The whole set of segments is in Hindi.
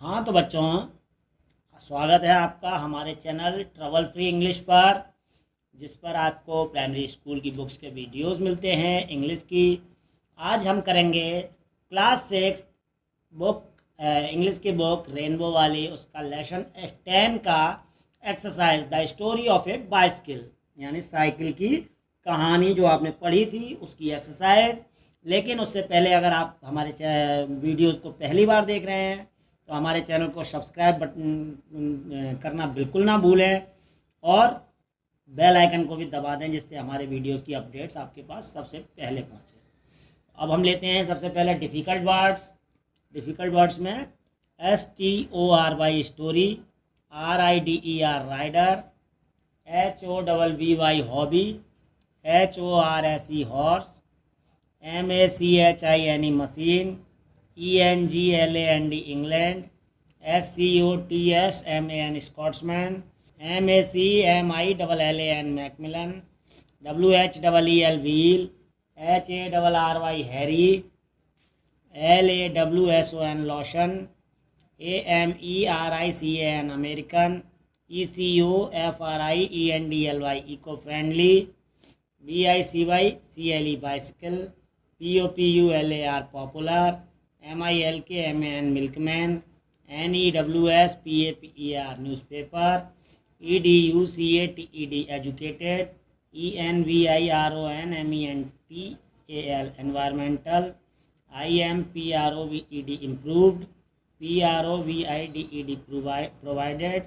हाँ तो बच्चों, स्वागत है आपका हमारे चैनल ट्रबल फ्री इंग्लिश पर, जिस पर आपको प्राइमरी स्कूल की बुक्स के वीडियोस मिलते हैं इंग्लिश की। आज हम करेंगे क्लास 6 बुक इंग्लिश की बुक रेनबो वाली, उसका लेसन 10 का exercise the story of A bicycle, यानी साइकिल की कहानी जो आपने पढ़ी थी उसकी एक्सरसाइज। लेकिन उससे पहले अगर आप हमारे वीडियोस को पहली बार देख रहे हैं तो हमारे चैनल को सब्सक्राइब बटन करना बिल्कुल ना भूलें और बेल आइकन को भी दबा दें, जिससे हमारे वीडियोस की अपडेट्स आपके पास सबसे पहले पहुंचे। अब हम लेते हैं सबसे पहले डिफ़िकल्ट वर्ड्स। डिफ़िकल्ट वर्ड्स में STORY story, RIDER rider, HOVVY hobby, HORSE horse, MACHINE machine, ENGLAND England, SCOTSMAN Scotsman, MACMILLAN Macmillan, WHEEL wheel, HARRY Harry, LAWSON Lawson, AMERICAN American, ECOFRIENDLY eco friendly, BICYCLE bicycle, POPULAR popular, MILKMAN milkman, NEWSPAPER newspaper, EDUCATED educated, ENVIRONMENTAL environmental, IMPROVED improved, PROVIDED provided,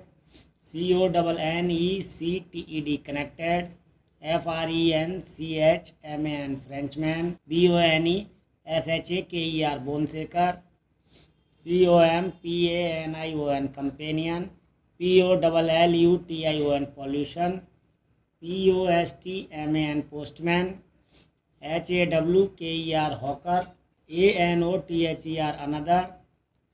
CONNECTED connected, FRENCHMAN Frenchman, BONESHAKER boneshaker, COMPANION companion, POLLUTION pollution, POSTMAN postman, HAWKER hawker, ANOTHER another,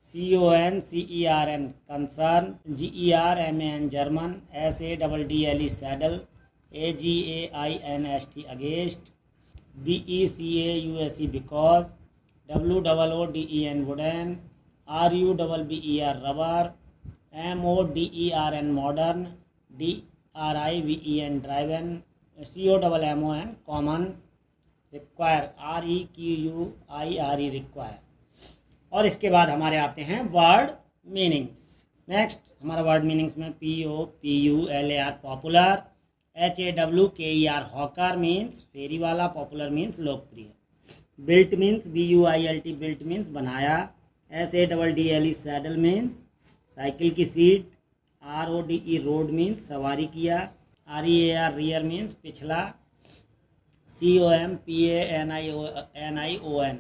CONCERN concern, GERMAN German, SADDLE saddle, AGAINST against, BECAUSE because, WOODEN wooden, RUBBER rubber, MODERN modern, DRIVEN driven, COMMON common, require REQUIRE require. और इसके बाद हमारे आते हैं वर्ड मीनिंग्स। नेक्स्ट हमारा वर्ड मीनिंग्स में POPULAR popular, HAWKER hawker means फेरी वाला, पॉपुलर मीन्स लोकप्रिय, built means BUILT built means बनाया, SADDLE सैडल मीन्स साइकिल की सीट, RODE रोड मीन्स सवारी किया, REAR रियर मीन्स पिछला, COMPANION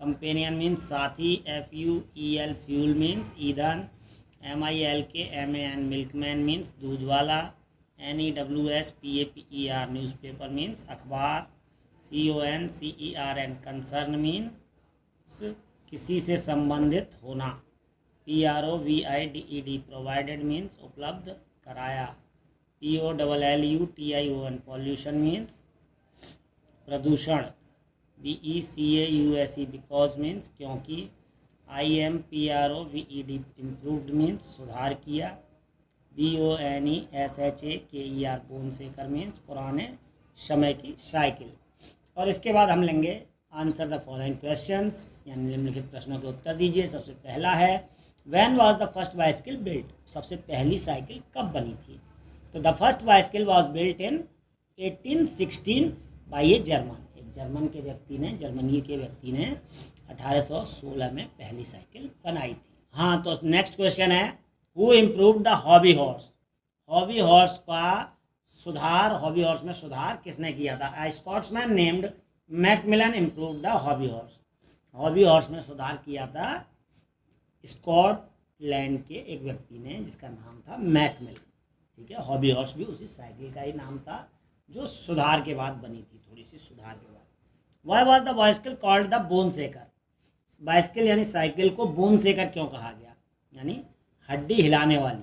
कंपेनियन मीन्स साथी, FUEL फ्यूल मीन्स ईंधन, MILKMAN मिल्कमैन मीन्स दूध वाला, NEWSPAPER न्यूज़पेपर मीन्स अखबार, CONCERN कंसर्न मीन्स किसी से संबंधित होना, PROVIDED प्रोवाइडेड मीन्स उपलब्ध कराया, POLLUTION पॉल्यूशन मीन्स प्रदूषण, BECAUSE बिकॉज मीन्स क्योंकि, IMPROVED इम्प्रूव्ड मीन्स सुधार किया, BONESHAKER बोनसेकर मीन्स पुराने समय की साइकिल। और इसके बाद हम लेंगे आंसर द फॉलोइंग क्वेश्चंस, यानी निम्नलिखित प्रश्नों के उत्तर दीजिए। सबसे पहला है when was the first bicycle built, सबसे पहली साइकिल कब बनी थी? तो the first bicycle was built in 1816 by a German, एक जर्मनी के व्यक्ति ने 1816 में पहली साइकिल बनाई थी। हाँ तो नेक्स्ट क्वेश्चन है who improved the hobby horse, hobby horse में सुधार किसने किया था? A Scotsman named Macmillan improved the hobby horse, hobby horse में सुधार किया था स्कॉटलैंड के एक व्यक्ति ने जिसका नाम था मैकमिलन। ठीक है, हॉबी हॉर्स भी उसी साइकिल का ही नाम था जो सुधार के बाद बनी थी, थोड़ी सी सुधार के बाद। Why was the bicycle called the boneshaker, bicycle यानी साइकिल को बोनसेकर क्यों कहा गया, यानी हड्डी हिलाने वाली।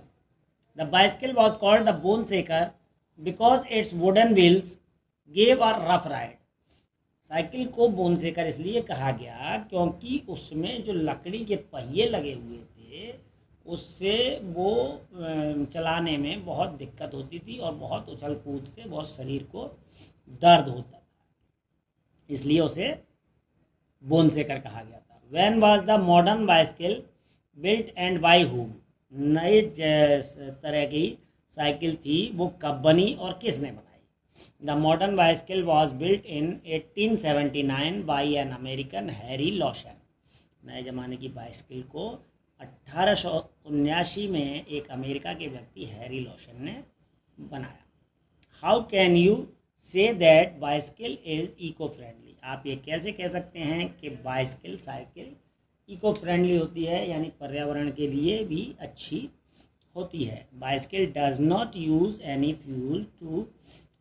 The bicycle was called the boneshaker because its wooden wheels gave a rough ride, cycle को बोनसेकर इसलिए कहा गया क्योंकि उसमें जो लकड़ी के पहिए लगे हुए थे उससे वो चलाने में बहुत दिक्कत होती थी और बहुत उछल कूद से बहुत शरीर को दर्द होता था, इसलिए उसे बोनसेकर कहा गया था। When was the modern bicycle built and by whom? नए तरह की साइकिल थी वो कब बनी और किसने बनाई? The modern bicycle was built in 1879 by an American Harry Lawson. नए ज़माने की बाइसिकल को 1879 में एक अमेरिका के व्यक्ति हैरी लॉशन ने बनाया। How can you say that bicycle is eco friendly? आप ये कैसे कह सकते हैं कि बाइसिकल साइकिल इको फ्रेंडली होती है, यानी पर्यावरण के लिए भी अच्छी होती है। Bicycle does not use any fuel to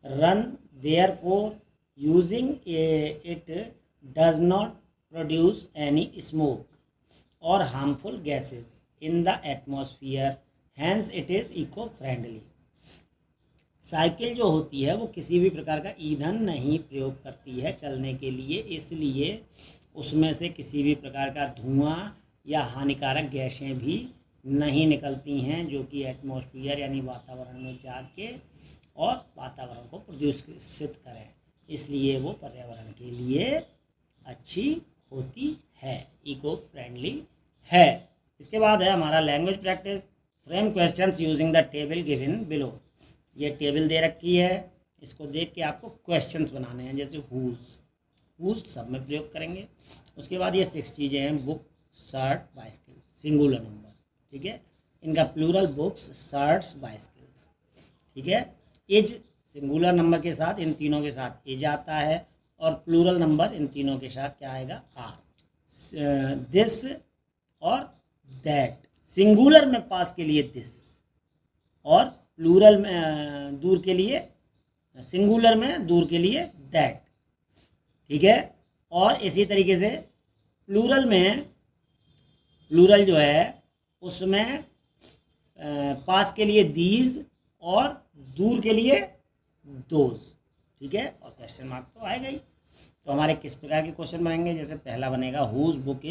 run, therefore using it does not produce any smoke और harmful gases in the atmosphere, hence it is eco friendly. Cycle जो होती है वो किसी भी प्रकार का ईंधन नहीं प्रयोग करती है चलने के लिए, इसलिए उसमें से किसी भी प्रकार का धुआं या हानिकारक गैसें भी नहीं निकलती हैं जो कि एटमॉस्फेयर यानी वातावरण में जाके और वातावरण को प्रदूषित करें, इसलिए वो पर्यावरण के लिए अच्छी होती है, इको फ्रेंडली है। इसके बाद है हमारा language practice. Frame questions using the table given below. ये टेबल दे रखी है, इसको देख के आपको क्वेश्चंस बनाने हैं, जैसे हुज सब में प्रयोग करेंगे। उसके बाद ये 6 चीज़ें हैं, book, shirt, bicycle, singular number, ठीक है। इनका प्लूरल बुक्स, शर्ट्स, बाइसिकल्स, ठीक है। इज सिंगुलर नंबर के साथ इन तीनों के साथ इज आता है और प्लूरल नंबर इन तीनों के साथ क्या आएगा? आर। दिस और दैट, सिंगुलर में पास के लिए दिस और प्लूरल में दूर के लिए, सिंगुलर में दूर के लिए दैट, ठीक है। और इसी तरीके से प्लूरल में, प्लूरल जो है उसमें पास के लिए दीज और दूर के लिए दोज, ठीक है। और क्वेश्चन मार्क तो आएगा ही। तो हमारे किस प्रकार के क्वेश्चन बनेंगे? जैसे पहला बनेगा हुज बुक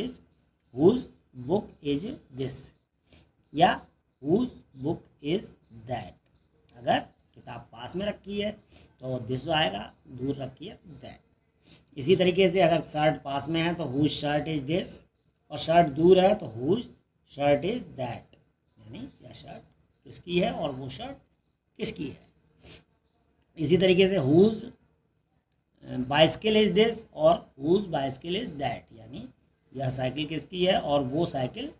इज दिस या हुज बुक इज दैट। अगर किताब पास में रखी है तो दिस आएगा, दूर रखी है दैट। इसी तरीके से अगर शर्ट पास में है तो हुज शर्ट इज दिस और शर्ट दूर है तो हुज शर्ट इज दैट, यानी यह शर्ट किसकी है और वो शर्ट किसकी है। इसी तरीके से हुज बाइसिकल इज दिस और हुज बाइसिकल इज दैट, यानी यह साइकिल किसकी है और वो साइकिल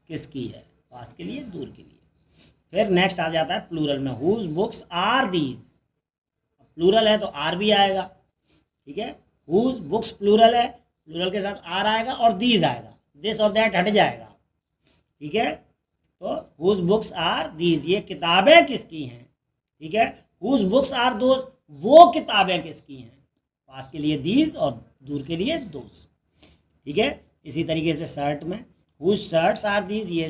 किसकी है, पास के लिए दूर के लिए। फिर नेक्स्ट आ जाता है प्लूरल में, whose books are these. Plural है तो आर भी आएगा, ठीक है। हुज बुक्स प्लूरल है, प्लूरल के साथ आर आएगा और दीज आएगा, दिस और दैट हट जाएगा, ठीक है। तो हुज बुक्स आर दीज, ये किताबें किसकी हैं, ठीक है। हुज बुक्स आर दोज, वो किताबें किसकी हैं, पास के लिए दीज और दूर के लिए दोज, ठीक है। इसी तरीके से शर्ट में हुज शर्ट्स आर दीज, ये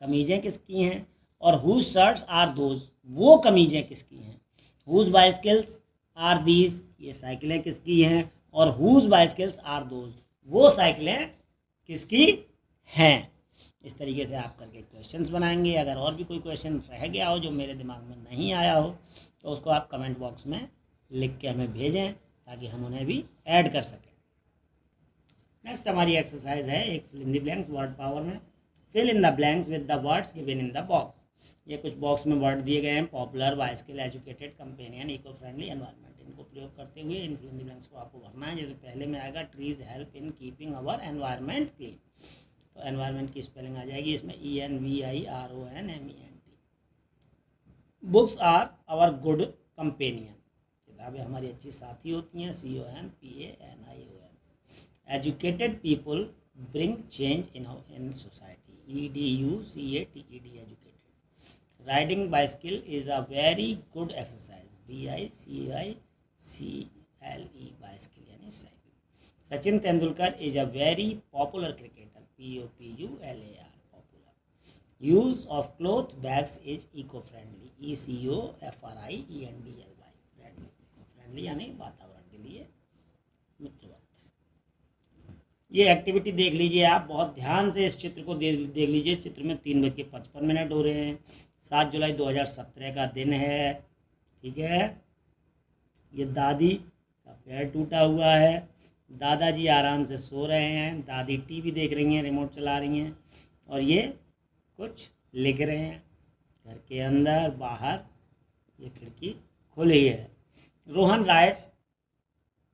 कमीजें किसकी हैं, और हुज शर्ट्स आर दोज, वो कमीजें किसकी हैं। हुज बाइसिकल्स आर दीज, ये साइकिलें किसकी हैं, और हुज बाइसिकल्स आर दोज, वो साइकिलें किसकी हैं। इस तरीके से आप करके क्वेश्चंस बनाएंगे। अगर और भी कोई क्वेश्चन रह गया हो जो मेरे दिमाग में नहीं आया हो तो उसको आप कमेंट बॉक्स में लिख के हमें भेजें ताकि हम उन्हें भी ऐड कर सकें। नेक्स्ट हमारी एक्सरसाइज है एक fill in the blanks word power में। Fill in the blanks with the words given in the box. ये कुछ बॉक्स में वर्ड दिए गए हैं, popular, bicycle, educated, companion, eco friendly, environment. इनको प्रयोग करते हुए इन फिल इन द ब्लैंक्स को आपको भरना है। जैसे पहले में आएगा trees help in keeping our environment clean, तो एनवायरनमेंट की स्पेलिंग आ जाएगी इसमें ENVIRONMENT। Books are our good companion, किताबें हमारी अच्छी साथी होती हैं, COMPANION। Educated people bring change in society, EDUCATED, educated. Riding bicycle is a very good exercise, BICICLE, bicycle यानी cycle. Sachin Tendulkar is a very popular cricketer, POPULAR, popular. Use of cloth bags is eco friendly, ECOFRIENDLY, friendly, eco friendly यानी वातावरण के लिए मित्रवत। ये एक्टिविटी देख लीजिए आप, बहुत ध्यान से इस चित्र को देख लीजिए। चित्र में 3:55 हो रहे हैं। 7 जुलाई 2017 का दिन है। ठीक है, ये दादी का पैर टूटा हुआ है। दादाजी आराम से सो रहे हैं। दादी टीवी देख रही हैं, रिमोट चला रही हैं, और ये कुछ लिख रहे हैं। घर के अंदर बाहर ये खिड़की खुली है। Rohan writes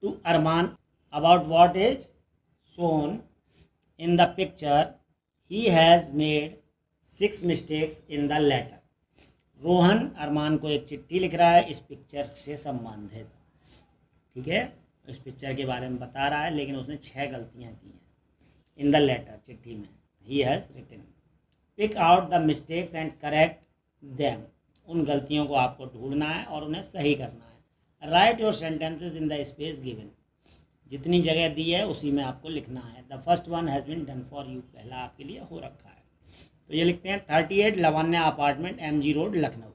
to Armaan about what is shown in the picture. He has made 6 mistakes in the letter. Rohan Arman को एक चिट्ठी लिख रहा है इस पिक्चर से संबंधित। ठीक है, इस पिक्चर के बारे में बता रहा है, लेकिन उसने 6 गलतियां की हैं इन द लेटर, चिट्ठी में। He has written, pick out the mistakes and correct them. उन गलतियों को आपको ढूंढना है और उन्हें सही करना है। Write your sentences in the space given. जितनी जगह दी है उसी में आपको लिखना है। The first one has been done for you, पहला आपके लिए हो रखा है। तो ये लिखते हैं 38 लवान्या अपार्टमेंट, MG रोड, लखनऊ।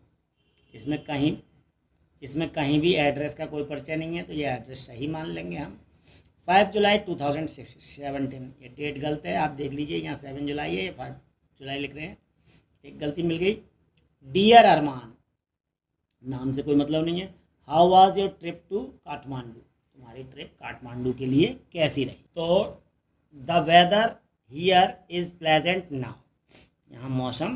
इसमें कहीं भी एड्रेस का कोई परिचय नहीं है, तो ये एड्रेस सही मान लेंगे हम। 5 जुलाई 2017, ये डेट गलत है, आप देख लीजिए। यहाँ 7 जुलाई है, ये 5 जुलाई लिख रहे हैं, एक गलती मिल गई। डियर अरमान, नाम से कोई मतलब नहीं है। How was your trip to Kathmandu, तुम्हारी ट्रिप काठमांडू के लिए कैसी रही। तो the weather here is pleasant now, यहाँ मौसम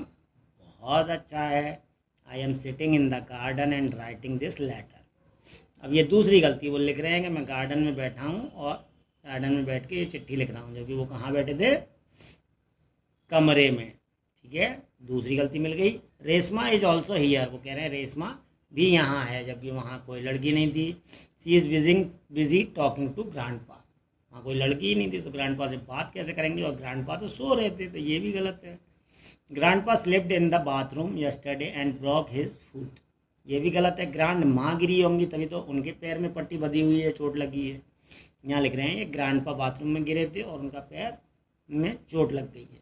बहुत अच्छा है। I am sitting in the garden and writing this letter. अब ये दूसरी गलती, वो लिख रहे हैं कि मैं गार्डन में बैठा हूँ और गार्डन में बैठ के ये चिट्ठी लिख रहा हूँ, जबकि वो कहाँ बैठे थे, कमरे में। ठीक है, दूसरी गलती मिल गई। रेशमा इज़ ऑल्सो हियर, वो कह रहे हैं रेशमा भी यहाँ है, जबकि वहाँ कोई लड़की नहीं थी। She is busy talking to grandpa, वहाँ कोई लड़की ही नहीं थी, तो ग्रैंडपा से बात कैसे करेंगे, और ग्रैंडपा तो सो रहे थे, तो ये भी गलत है। Grandpa slipped in the bathroom yesterday and broke his foot, ये भी गलत है। ग्रैंड माँ गिरी होंगी, तभी तो उनके पैर में पट्टी बंधी हुई है, चोट लगी है। यहाँ लिख रहे हैं ये ग्रैंडपा बाथरूम में गिरे थे और उनका पैर में चोट लग गई है।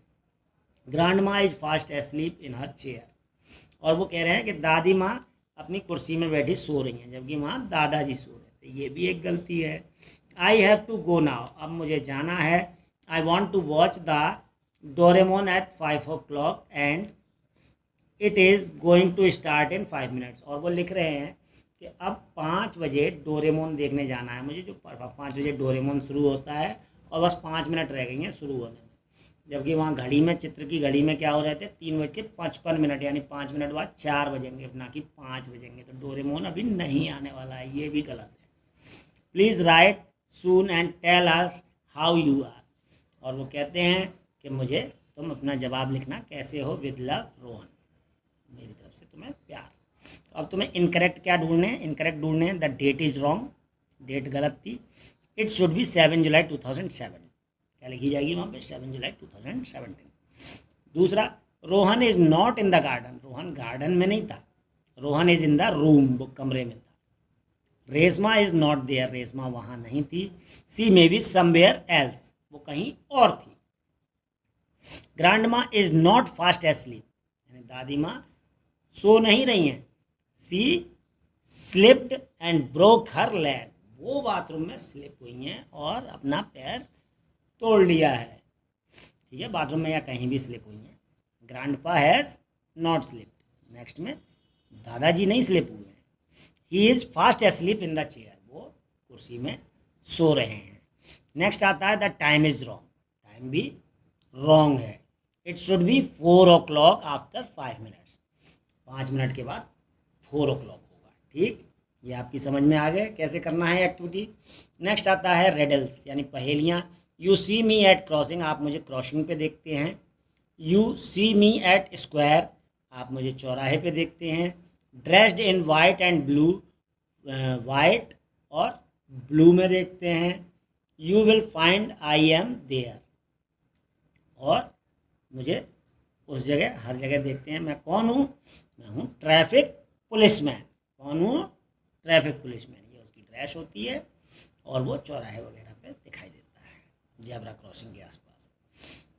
ग्रैंड माँ is fast asleep in her chair, और वो कह रहे हैं कि दादी माँ अपनी कुर्सी में बैठी सो रही हैं, जबकि वहाँ दादाजी सो रहे थे, ये भी एक गलती है। I have to go now, अब मुझे जाना है। I want to watch the Doraemon at 5 o'clock and it is going to start in 5 minutes, और वो लिख रहे हैं कि अब 5 बजे डोरेमोन देखने जाना है मुझे, जो 5 बजे डोरेमोन शुरू होता है, और बस 5 मिनट रह गई हैं शुरू होने में। जबकि वहाँ घड़ी में, चित्र की घड़ी में क्या हो रहे थे, 3:55, यानी 5 मिनट बाद 4 बजेंगे, ना कि 5 बजेंगे। तो डोरेमोन अभी नहीं आने वाला है, ये भी गलत है। Please write soon and tell us how you are, और वो कहते हैं कि मुझे तुम अपना जवाब लिखना कैसे हो। विद लव रोहन, मेरी तरफ से तुम्हें प्यार। तो अब तुम्हें इनकरेक्ट क्या ढूंढने हैं, इनकरेक्ट ढूंढने हैं। The date is wrong, date गलत थी। इट शुड बी 7 जुलाई 2007, क्या लिखी जाएगी वहाँ पे, 7 जुलाई 2017। दूसरा, Rohan is not in the garden, Rohan garden में नहीं था, Rohan is in the room, वो कमरे में था। Reshma is not there, Reshma वहाँ नहीं थी। She may be somewhere else, वो कहीं और थी। Grandma is not fast asleep, यानी दादी माँ सो नहीं रही हैं। She slipped and broke her leg, वो बाथरूम में स्लिप हुई हैं और अपना पैर तोड़ लिया है। ठीक है, बाथरूम में या कहीं भी स्लिप हुई हैं। Grandpa has not slipped, next में दादाजी नहीं स्लिप हुए हैं। He is fast asleep in the chair, वो कुर्सी में सो रहे हैं। नेक्स्ट आता है the time is wrong, time भी रॉन्ग है। It should be 4 o'clock after 5 minutes, 5 minute के बाद 4 o'clock होगा। ठीक, ये आपकी समझ में आ गए कैसे करना है एक्टिविटी। नेक्स्ट आता है रेडल्स, यानी पहेलियाँ। You see me at crossing, आप मुझे क्रॉसिंग पे देखते हैं। You see me at square, आप मुझे चौराहे पे देखते हैं। Dressed in white and blue, white और ब्लू में देखते हैं। You will find I am there, और मुझे उस जगह, हर जगह देखते हैं। मैं कौन हूँ, मैं हूँ ट्रैफिक पुलिसमैन। कौन हूँ, ट्रैफिक पुलिसमैन, ये उसकी ड्रेस होती है, और वो चौराहे वगैरह पे दिखाई देता है, जेब्रा क्रॉसिंग के आसपास।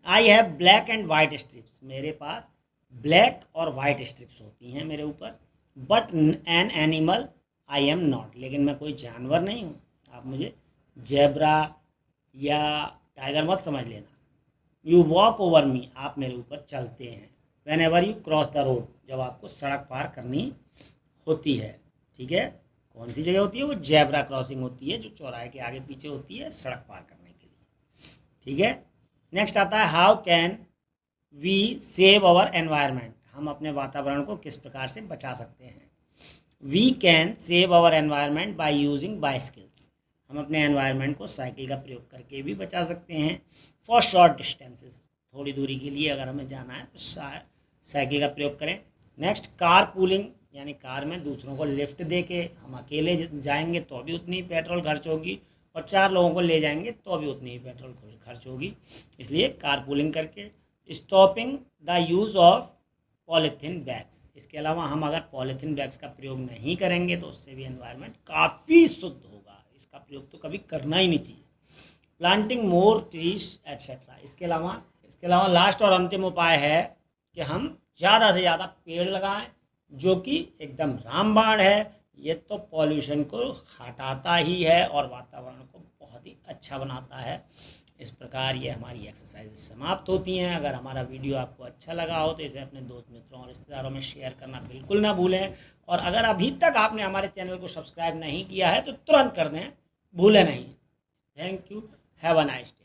I have black and white strips, मेरे पास ब्लैक और वाइट स्ट्रिप्स होती हैं मेरे ऊपर। But an animal I am not, लेकिन मैं कोई जानवर नहीं हूँ। आप मुझे जेब्रा या टाइगर मत समझ लेना। यू वॉक ओवर मी, आप मेरे ऊपर चलते हैं। When ever you cross the road, जब आपको सड़क पार करनी होती है। ठीक है, कौन सी जगह होती है वो? जेब्रा क्रॉसिंग होती है, जो चौराहे के आगे पीछे होती है सड़क पार करने के लिए। ठीक है, नेक्स्ट आता है how can we save our environment, हम अपने वातावरण को किस प्रकार से बचा सकते हैं। We can save our environment by using bicycles, हम अपने एनवायरनमेंट को साइकिल का प्रयोग करके भी बचा सकते हैं। फॉर शॉर्ट डिस्टेंसेस, थोड़ी दूरी के लिए अगर हमें जाना है तो साइकिल का प्रयोग करें। नेक्स्ट कार पूलिंग, यानी कार में दूसरों को लिफ्ट दे के हम अकेले जाएंगे तो भी उतनी ही पेट्रोल खर्च होगी, और 4 लोगों को ले जाएंगे तो भी उतनी ही पेट्रोल खर्च होगी, इसलिए कार पूलिंग करके। Stopping the use of polythene bags, इसके अलावा हम अगर पॉलीथीन बैग्स का प्रयोग नहीं करेंगे तो उससे भी एनवायरनमेंट काफ़ी शुद्ध होगा, इसका प्रयोग तो कभी करना ही नहीं चाहिए। प्लांटिंग मोर ट्रीज एट्सेट्रा, इसके अलावा लास्ट और अंतिम उपाय है कि हम ज़्यादा से ज़्यादा पेड़ लगाएं, जो कि एकदम रामबाण है। ये तो पॉल्यूशन को हटाता ही है और वातावरण को बहुत ही अच्छा बनाता है। इस प्रकार ये हमारी एक्सरसाइज समाप्त होती हैं। अगर हमारा वीडियो आपको अच्छा लगा हो तो इसे अपने दोस्त मित्रों और रिश्तेदारों में शेयर करना बिल्कुल ना भूलें, और अगर अभी तक आपने हमारे चैनल को सब्सक्राइब नहीं किया है तो तुरंत कर दें, भूलें नहीं। Thank you, have a nice day.